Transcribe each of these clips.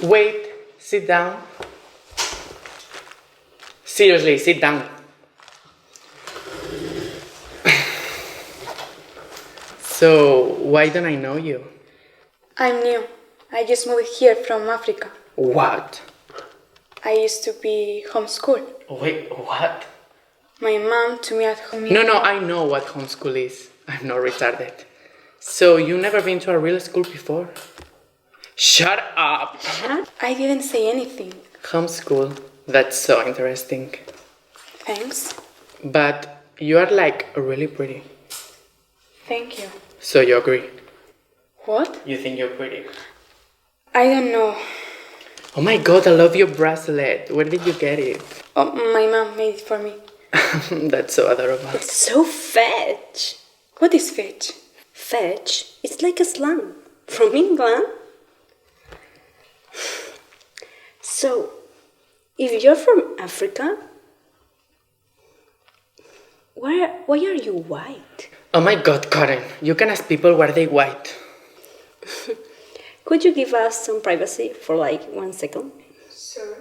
Wait, sit down. Seriously, sit down. So, why don't I know you? I'm new. I just moved here from Africa. What? I used to be homeschooled. Wait, what? My mom took me at home. No, I know what homeschool is. I'm not retarded. So, you never been to a real school before? Shut up! I didn't say anything. Homeschool? That's so interesting. Thanks. But you are like really pretty. Thank you. So you agree? What? You think you're pretty? I don't know. Oh my god, I love your bracelet. Where did you get it? Oh, my mom made it for me. That's so adorable. It's so fetch. What is fetch? Fetch is like a slang from England. So, if you're from Africa, why are you white? Oh my god, Karen, you can ask people why they white. Could you give us some privacy for like 1 second? Sure.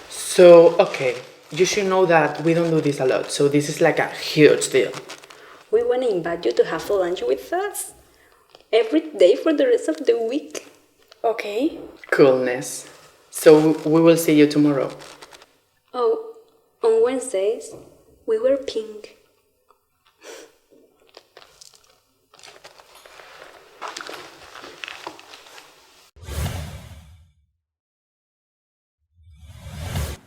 So, okay, you should know that we don't do this a lot, so this is like a huge deal. We want to invite you to have lunch with us every day for the rest of the week. Okay. Coolness. So, we will see you tomorrow. Oh, on Wednesdays, we wear pink.